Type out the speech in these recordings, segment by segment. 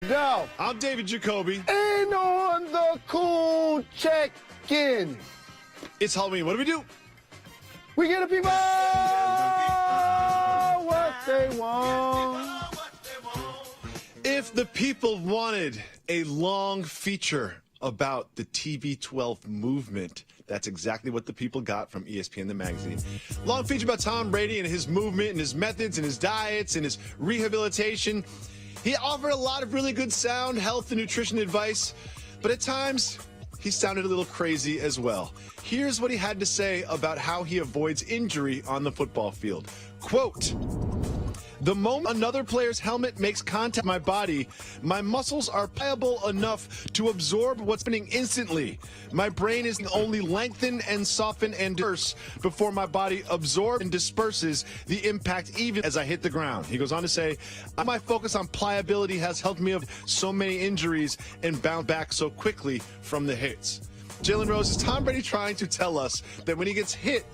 Dell. I'm David Jacoby. And on the cool check-in. It's Halloween. What do? We get the people what they want. If the people wanted a long feature about the TB12 movement, that's exactly what the people got from ESPN the magazine. Long feature about Tom Brady and his movement and his methods and his diets and his rehabilitation. He offered a lot of really good sound, health, and nutrition advice, but at times he sounded a little crazy as well. Here's what he had to say about how he avoids injury on the football field. Quote, "The moment another player's helmet makes contact with my body, my muscles are pliable enough to absorb what's happening instantly. My brain is only lengthen and soften and disperse before my body absorbs and disperses the impact even as I hit the ground." He goes on to say, "My focus on pliability has helped me avoid so many injuries and bounce back so quickly from the hits." Jalen Rose, is Tom Brady trying to tell us that when he gets hit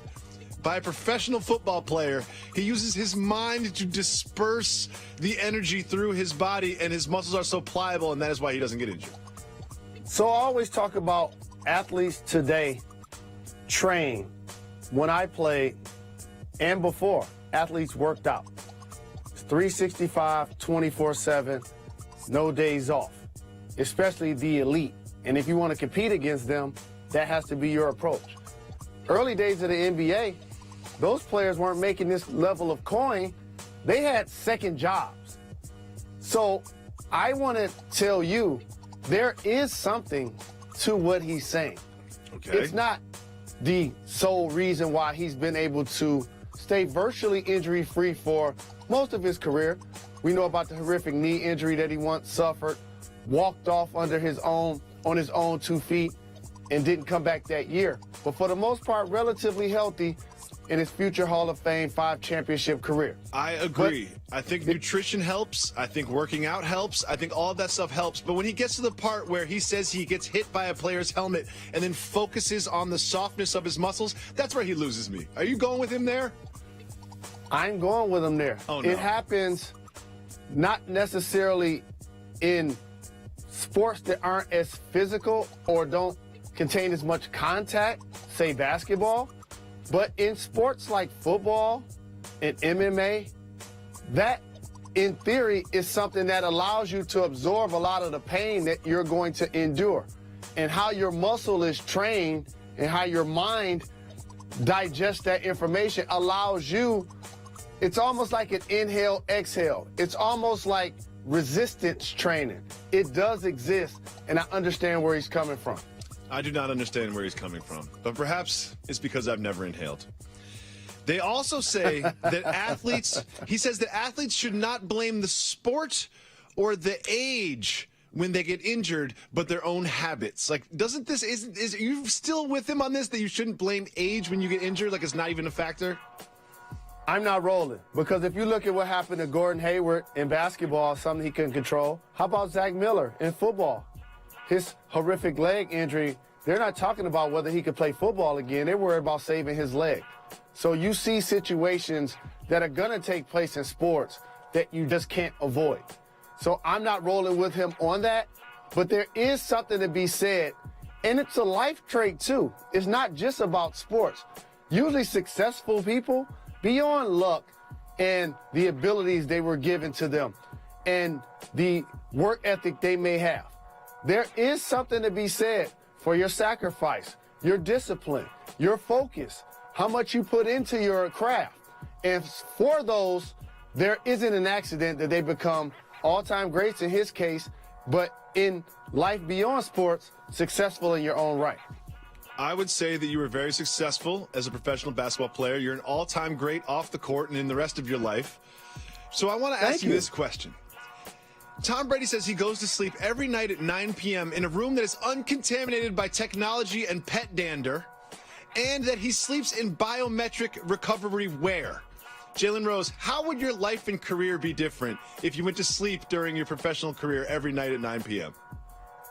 by a professional football player, he uses his mind to disperse the energy through his body and his muscles are so pliable, and that is why he doesn't get injured? So I always talk about athletes today train. When I played and before, athletes worked out. It's 365, 24/7, no days off, especially the elite. And if you want to compete against them, that has to be your approach. Early days of the NBA, those players weren't making this level of coin. They had second jobs. So I want to tell you, there is something to what he's saying. Okay. It's not the sole reason why he's been able to stay virtually injury-free for most of his career. We know about the horrific knee injury that he once suffered, walked off on his own 2 feet, and didn't come back that year. But for the most part, relatively healthy in his future Hall of Fame 5-championship career. I agree. I think nutrition helps. I think working out helps. I think all of that stuff helps. But when he gets to the part where he says he gets hit by a player's helmet and then focuses on the softness of his muscles, that's where he loses me. Are you going with him there? I'm going with him there. Oh, no. It happens not necessarily in sports that aren't as physical or don't contain as much contact, say basketball, but in sports like football and MMA, that in theory is something that allows you to absorb a lot of the pain that you're going to endure. And how your muscle is trained and how your mind digests that information allows you, it's almost like an inhale, exhale. It's almost like resistance training. It does exist, and I understand where he's coming from. I do not understand where he's coming from, but perhaps it's because I've never inhaled. They also say that he says that athletes should not blame the sport or the age when they get injured, but their own habits. Like, is you still with him on this, that you shouldn't blame age when you get injured? Like, it's not even a factor? I'm not rolling, because if you look at what happened to Gordon Hayward in basketball, something he couldn't control. How about Zach Miller in football? His horrific leg injury, they're not talking about whether he could play football again. They're worried about saving his leg. So you see situations that are going to take place in sports that you just can't avoid. So I'm not rolling with him on that, but there is something to be said, and it's a life trait too. It's not just about sports. Usually successful people, beyond luck and the abilities they were given to them and the work ethic they may have, there is something to be said for your sacrifice, your discipline, your focus, how much you put into your craft. And for those, there isn't an accident that they become all-time greats in his case, but in life beyond sports, successful in your own right. I would say that you were very successful as a professional basketball player. You're an all-time great off the court and in the rest of your life. So I want to ask you this question. Tom Brady says he goes to sleep every night at 9 p.m. in a room that is uncontaminated by technology and pet dander, and that he sleeps in biometric recovery wear. Jalen Rose, how would your life and career be different if you went to sleep during your professional career every night at 9 p.m.?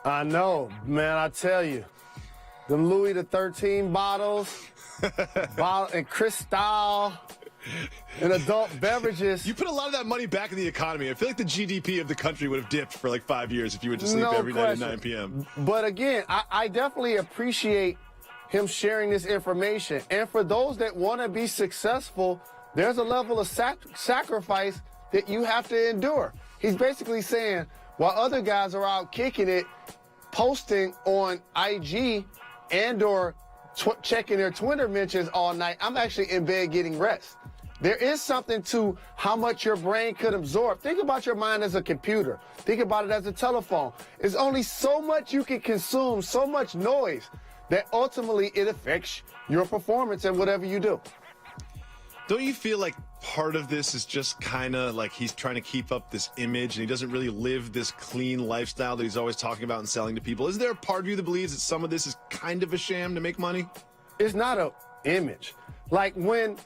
I know, man, I tell you. Them Louis XIII bottles, and Cristal, and adult beverages. You put a lot of that money back in the economy. I feel like the GDP of the country would have dipped for like 5 years if you went to sleep every night at 9 p.m. But again, I definitely appreciate him sharing this information. And for those that want to be successful, there's a level of sacrifice that you have to endure. He's basically saying, while other guys are out kicking it, posting on IG and or checking their Twitter mentions all night, I'm actually in bed getting rest. There is something to how much your brain could absorb. Think about your mind as a computer. Think about it as a telephone. There's only so much you can consume, so much noise, that ultimately it affects your performance and whatever you do. Don't you feel like part of this is just kind of like he's trying to keep up this image and he doesn't really live this clean lifestyle that he's always talking about and selling to people? Is there a part of you that believes that some of this is kind of a sham to make money? It's not an image. Like when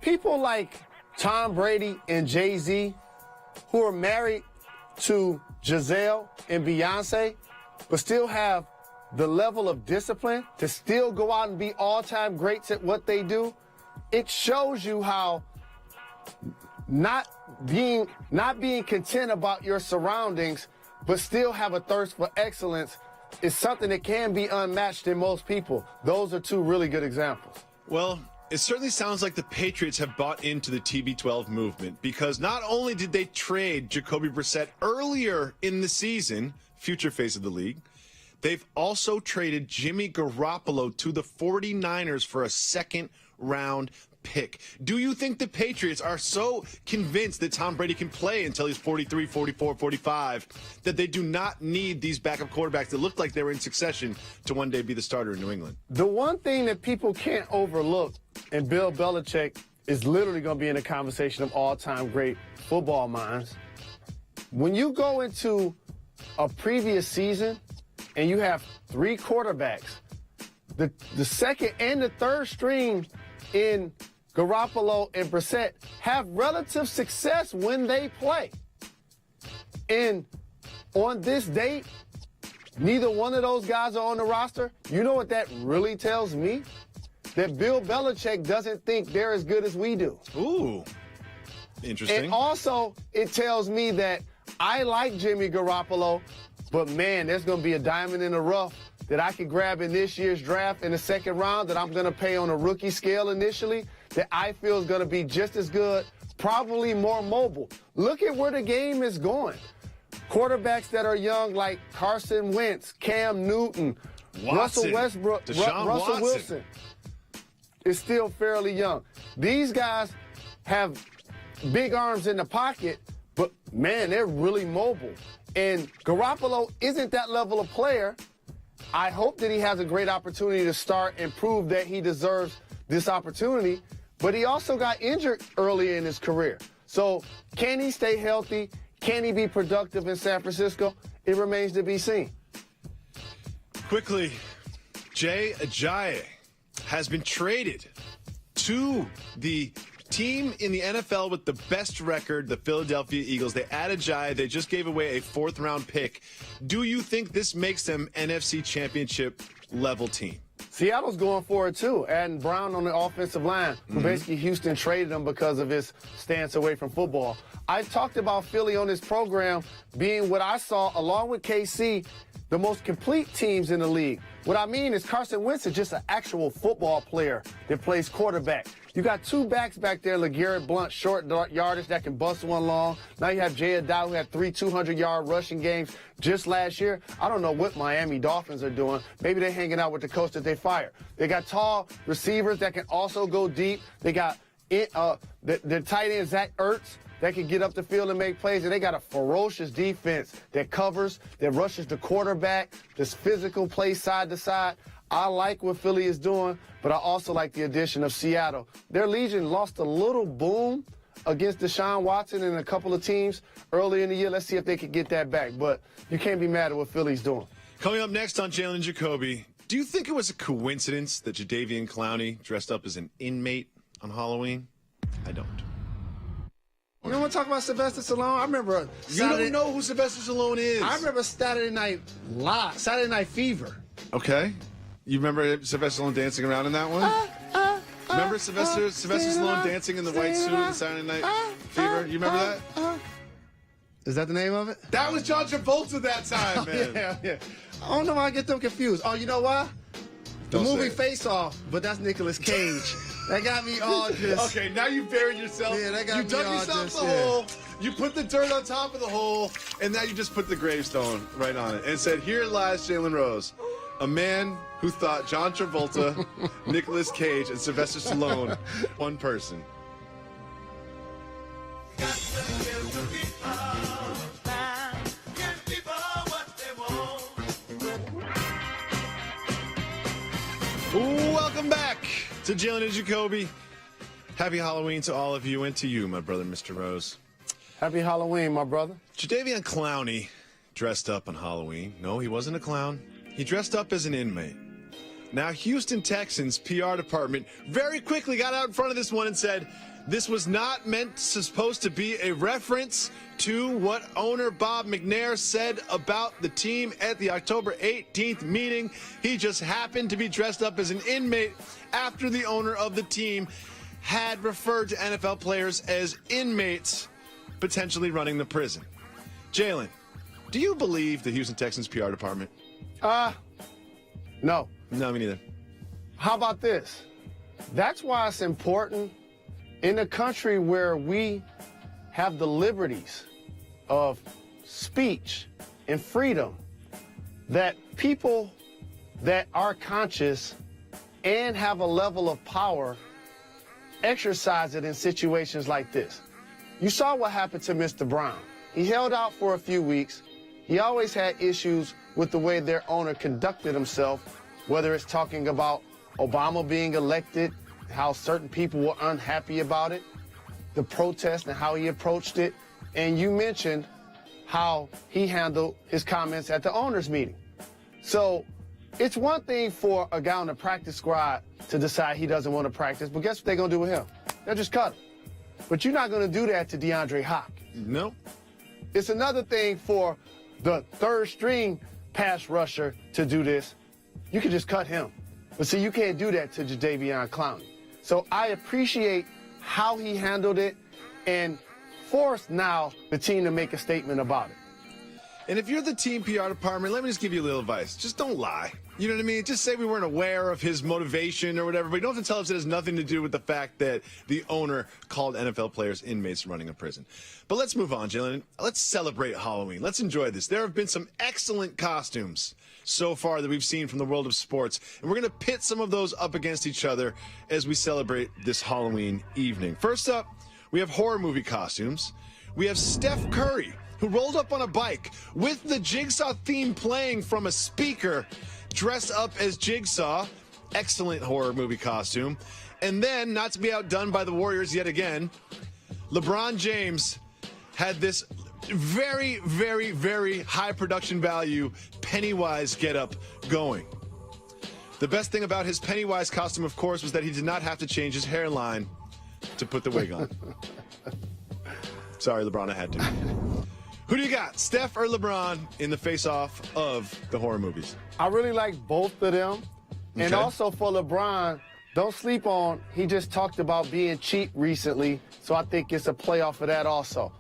people like Tom Brady and Jay-Z, who are married to Giselle and Beyonce, but still have the level of discipline to still go out and be all-time greats at what they do, it shows you how not being content about your surroundings, but still have a thirst for excellence is something that can be unmatched in most people. Those are two really good examples. Well, it certainly sounds like the Patriots have bought into the TB12 movement, because not only did they trade Jacoby Brissett earlier in the season, future face of the league, they've also traded Jimmy Garoppolo to the 49ers for a second-round pick. Do you think the Patriots are so convinced that Tom Brady can play until he's 43, 44, 45 that they do not need these backup quarterbacks that look like they were in succession to one day be the starter in New England? The one thing that people can't overlook, and Bill Belichick is literally going to be in the conversation of all-time great football minds, when you go into a previous season and you have three quarterbacks, the second and the third string in Garoppolo and Brissett have relative success when they play. And on this date, neither one of those guys are on the roster. You know what that really tells me? That Bill Belichick doesn't think they're as good as we do. Ooh, interesting. And also, it tells me that I like Jimmy Garoppolo, but man, there's going to be a diamond in the rough that I could grab in this year's draft in the second round that I'm going to pay on a rookie scale initially that I feel is going to be just as good, probably more mobile. Look at where the game is going. Quarterbacks that are young like Carson Wentz, Cam Newton, Russell Westbrook, Russell Wilson is still fairly young. These guys have big arms in the pocket, but man, they're really mobile. And Garoppolo isn't that level of player. I hope that he has a great opportunity to start and prove that he deserves this opportunity, but he also got injured early in his career. So can he stay healthy? Can he be productive in San Francisco? It remains to be seen. Quickly, Jay Ajayi has been traded to the team in the NFL with the best record, the Philadelphia Eagles. They added Ajayi. They just gave away a fourth-round pick. Do you think this makes them NFC Championship level team? Seattle's going for it, too. Adding Brown on the offensive line, who basically Houston traded him because of his stance away from football. I talked about Philly on this program being what I saw, along with KC, the most complete teams in the league. What I mean is Carson Wentz is just an actual football player that plays quarterback. You got two backs back there, LeGarrette Blount, short yardage that can bust one long. Now you have Jay Ajayi, who had 3 200-yard rushing games just last year. I don't know what Miami Dolphins are doing. Maybe they're hanging out with the coach that they fired. They got tall receivers that can also go deep. They got the tight end, Zach Ertz, that can get up the field and make plays. And they got a ferocious defense that covers, that rushes the quarterback, that's physical, plays side to side. I like what Philly is doing, but I also like the addition of Seattle. Their Legion lost a little boom against Deshaun Watson and a couple of teams early in the year. Let's see if they can get that back. But you can't be mad at what Philly's doing. Coming up next on Jalen Jacoby, do you think it was a coincidence that Jadeveon Clowney dressed up as an inmate on Halloween? I don't. You don't want to talk about Sylvester Stallone? I remember You don't know who Sylvester Stallone is. I remember Saturday Night Live, Saturday Night Fever. Okay. You remember Sylvester Stallone dancing around in that one? Remember Sylvester Stallone dancing in the white suit in Saturday Night Fever? You remember that? Is that the name of it? That was John Travolta that time, man. Yeah. I don't know why I get them confused. Oh, you know why? The Don't movie say it. Face Off, but that's Nicolas Cage. That got me all just... Okay, now you buried yourself. Yeah, that got you me dug all yourself just, a yeah. hole. You put the dirt on top of the hole, and now you just put the gravestone right on it and said, "Here lies Jalen Rose, a man who thought John Travolta, Nicolas Cage, and Sylvester Stallone one person." Welcome back to Jalen Jacoby. Happy Halloween to all of you and to you, my brother, Mr. Rose. Happy Halloween, my brother. Jadeveon Clowney dressed up on Halloween. No, he wasn't a clown. He dressed up as an inmate. Now, Houston Texans PR department very quickly got out in front of this one and said, this was not supposed to be a reference to what owner Bob McNair said about the team at the October 18th meeting. He just happened to be dressed up as an inmate after the owner of the team had referred to NFL players as inmates potentially running the prison. Jalen, do you believe the Houston Texans PR department? No. No, me neither. How about this? That's why it's important in a country where we have the liberties of speech and freedom that people that are conscious and have a level of power exercise it in situations like this. You saw what happened to Mr. Brown. He held out for a few weeks. He always had issues with the way their owner conducted himself, whether it's talking about Obama being elected, how certain people were unhappy about it, the protest and how he approached it, and you mentioned how he handled his comments at the owners' meeting. So it's one thing for a guy on the practice squad to decide he doesn't want to practice, but guess what they're going to do with him? They'll just cut him. But you're not going to do that to DeAndre Hopkins. No. It's another thing for the third-string pass rusher to do this. You can just cut him. But see, you can't do that to Jadeveon Clowney. So I appreciate how he handled it and forced now the team to make a statement about it. And if you're the team PR department, let me just give you a little advice. Just don't lie. You know what I mean? Just say we weren't aware of his motivation or whatever, but you don't have to tell us it has nothing to do with the fact that the owner called NFL players inmates running a prison. But let's move on, Jalen. Let's celebrate Halloween. Let's enjoy this. There have been some excellent costumes so far that we've seen from the world of sports, and we're going to pit some of those up against each other as we celebrate this Halloween evening. First up, we have horror movie costumes. We have Steph Curry, who rolled up on a bike with the Jigsaw theme playing from a speaker, dressed up as Jigsaw. Excellent horror movie costume. And then, not to be outdone by the Warriors yet again, LeBron James had this very, very, very high production value Pennywise getup going. The best thing about his Pennywise costume, of course, was that he did not have to change his hairline to put the wig on. Sorry, LeBron, I had to. Who do you got, Steph or LeBron, in the face-off of the horror movies? I really like both of them. And Okay. also for LeBron, don't sleep on, he just talked about being cheap recently, so I think it's a playoff of that also.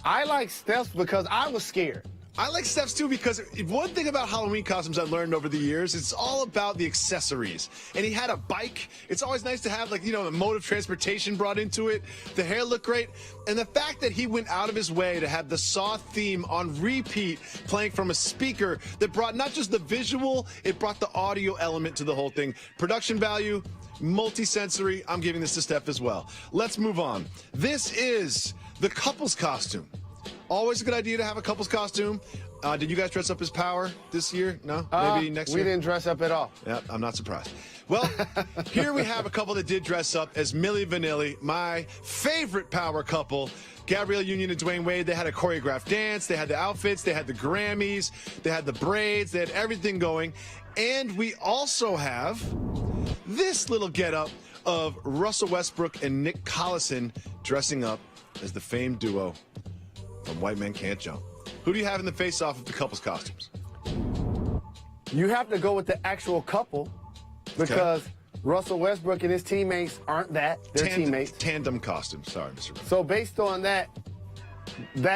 I like Steph's because I was scared. I like Steph's too because one thing about Halloween costumes I've learned over the years, it's all about the accessories. And he had a bike. It's always nice to have, like, you know, a mode of transportation brought into it. The hair looked great. And the fact that he went out of his way to have the Saw theme on repeat playing from a speaker that brought not just the visual, it brought the audio element to the whole thing. Production value, multi-sensory. I'm giving this to Steph as well. Let's move on. This is the couple's costume. Always a good idea to have a couple's costume. Did you guys dress up as Power this year? No? Maybe next year? We didn't dress up at all. Yeah, I'm not surprised. Well, here we have a couple that did dress up as Milli Vanilli, my favorite Power couple. Gabrielle Union and Dwayne Wade, they had a choreographed dance, they had the outfits, they had the Grammys, they had the braids, they had everything going. And we also have this little getup of Russell Westbrook and Nick Collison dressing up as the famed duo from White Men Can't Jump. Who do you have in the face-off of the couple's costumes? You have to go with the actual couple because Russell Westbrook and his teammates aren't that. They're teammates. Tandem costume. Sorry, Mr. Brown. So based on that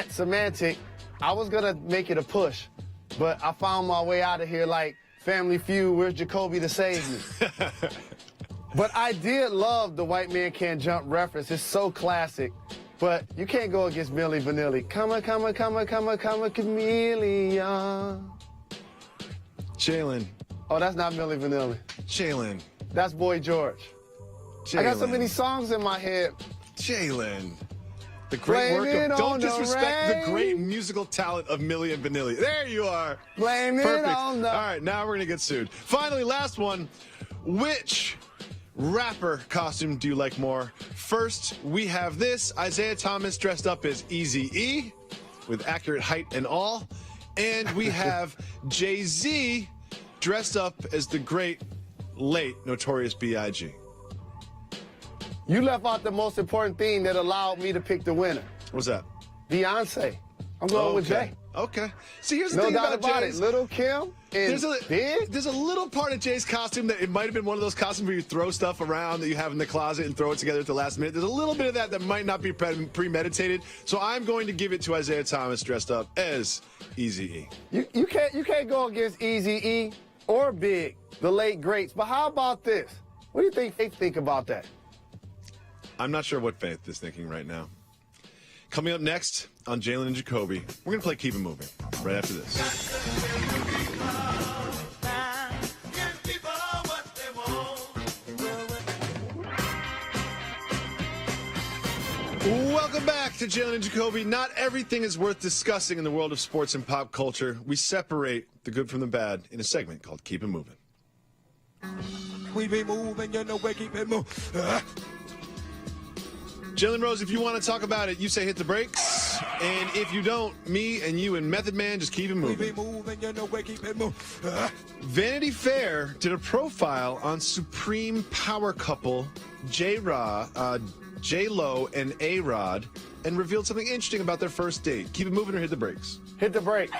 semantic, I was going to make it a push. But I found my way out of here like Family Feud, where's Jacoby to save me? But I did love the White Man Can't Jump reference. It's so classic. But you can't go against Milli Vanilli. Come a chameleon. Jalen. Oh, that's not Milli Vanilli. Jalen. That's Boy George. I got so many songs in my head. Jalen. The great work of, don't disrespect the great musical talent of Milli and Vanilli. There you are. Blame Perfect. it on the... All right, now we're going to get sued. Finally, last one. Which rapper costume do you like more? First, we have this. Isaiah Thomas dressed up as Eazy-E with accurate height and all. And we have Jay-Z dressed up as the great, late Notorious B.I.G. You left out the most important thing that allowed me to pick the winner. What's that? Beyonce. I'm going with Jay. Okay. See, here's the No thing doubt about it. Jay's. Little Kim and Big. There's a little part of Jay's costume that it might have been one of those costumes where you throw stuff around that you have in the closet and throw it together at the last minute. There's a little bit of that might not be premeditated. So I'm going to give it to Isaiah Thomas dressed up as Eazy-E. You can't go against Eazy-E or Big, the late greats. But how about this? What do you think they think about that? I'm not sure what Faith is thinking right now. Coming up next on Jalen and Jacoby, we're going to play Keep It Moving right after this. Welcome back to Jalen and Jacoby. Not everything is worth discussing in the world of sports and pop culture. We separate the good from the bad in a segment called Keep It Moving. We be moving, you know, we keep it moving. Jalen Rose, if you want to talk about it, you say hit the brakes. And if you don't, me and you and Method Man just keep it moving. We be moving, you know, we keep it moving. Vanity Fair did a profile on supreme power couple J-Lo and A-Rod and revealed something interesting about their first date. Keep it moving or hit the brakes? Hit the brake.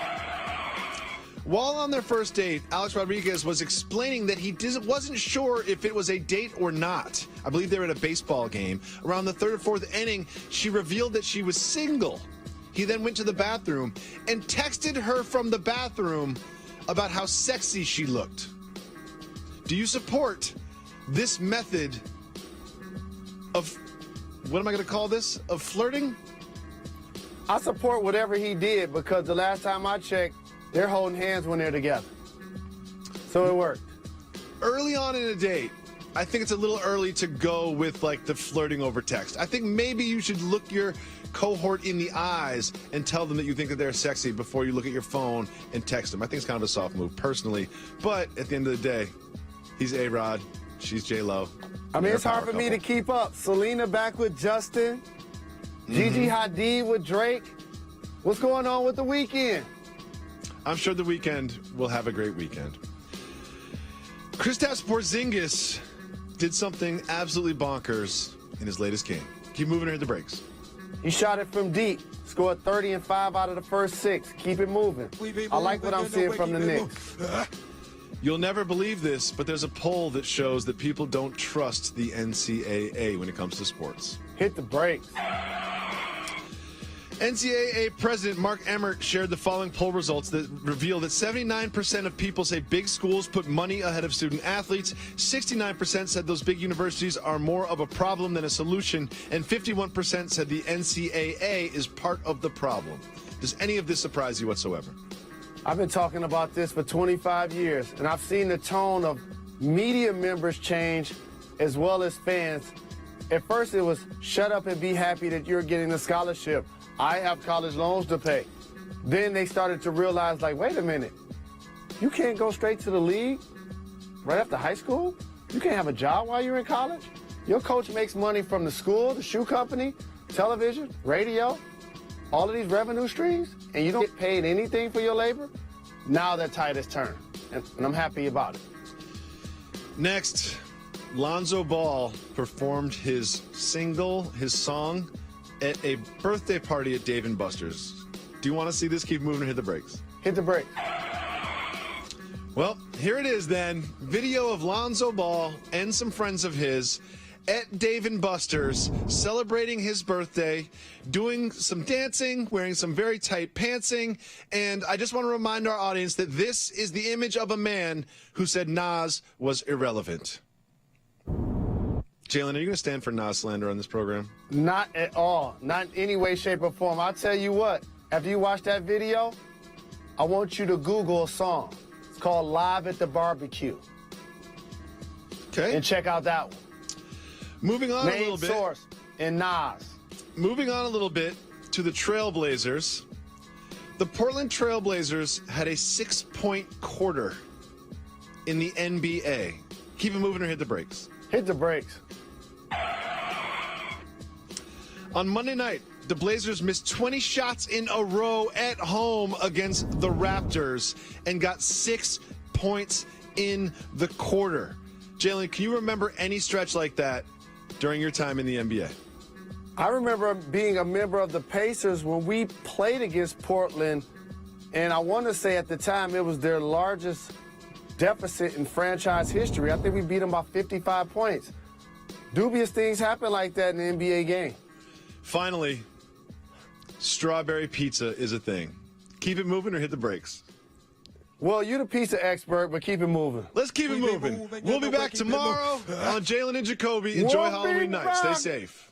While on their first date, Alex Rodriguez was explaining that he wasn't sure if it was a date or not. I believe they were at a baseball game. Around the third or fourth inning, she revealed that she was single. He then went to the bathroom and texted her from the bathroom about how sexy she looked. Do you support this method of, what am I going to call this, of flirting? I support whatever he did because the last time I checked, they're holding hands when they're together. So it worked. Early on in a date, I think it's a little early to go with like the flirting over text. I think maybe you should look your cohort in the eyes and tell them that you think that they're sexy before you look at your phone and text them. I think it's kind of a soft move personally, but at the end of the day, he's A-Rod, she's J-Lo. I mean, it's hard for me to keep up. Selena back with Justin. Gigi Hadid with Drake. What's going on with The Weeknd? I'm sure The Weeknd will have a great weekend. Kristaps Porzingis did something absolutely bonkers in his latest game. Keep moving or hit the brakes. He shot it from deep. Scored 30 and 5 out of the first 6. Keep it moving. I like what I'm seeing from the Knicks. You'll never believe this, but there's a poll that shows that people don't trust the NCAA when it comes to sports. Hit the brakes. NCAA President Mark Emmert shared the following poll results that reveal that 79% of people say big schools put money ahead of student athletes, 69% said those big universities are more of a problem than a solution, and 51% said the NCAA is part of the problem. Does any of this surprise you whatsoever? I've been talking about this for 25 years, and I've seen the tone of media members change as well as fans. At first, it was shut up and be happy that you're getting a scholarship. I have college loans to pay. Then they started to realize, like, wait a minute, you can't go straight to the league right after high school? You can't have a job while you're in college? Your coach makes money from the school, the shoe company, television, radio, all of these revenue streams, and you don't get paid anything for your labor? Now that tide has turned, and I'm happy about it. Next, Lonzo Ball performed his song, at a birthday party at Dave & Buster's. Do you want to see this? Keep moving or hit the brakes? Hit the brake. Well, here it is then. Video of Lonzo Ball and some friends of his at Dave & Buster's celebrating his birthday, doing some dancing, wearing some very tight pantsing. And I just want to remind our audience that this is the image of a man who said Nas was irrelevant. Jalen, are you going to stand for Nas slander on this program? Not at all. Not in any way, shape, or form. I'll tell you what, after you watch that video, I want you to Google a song. It's called Live at the Barbecue. Okay. And check out that one. Moving on a little bit. Source and Nas. Moving on a little bit to the Trailblazers. The Portland Trailblazers had a 6-point quarter in the NBA. Keep it moving or hit the brakes. Hit the brakes. On Monday night, the Blazers missed 20 shots in a row at home against the Raptors and got 6 points in the quarter. Jalen, can you remember any stretch like that during your time in the NBA? I remember being a member of the Pacers when we played against Portland, and I want to say at the time it was their largest deficit in franchise history. I think we beat them by 55 points. Dubious things happen like that in the NBA game. Finally, strawberry pizza is a thing. Keep it moving or hit the brakes. Well, you're the pizza expert, but keep it moving. Let's keep it moving. We'll be back tomorrow on Jalen and Jacoby. Enjoy Halloween night. Stay safe.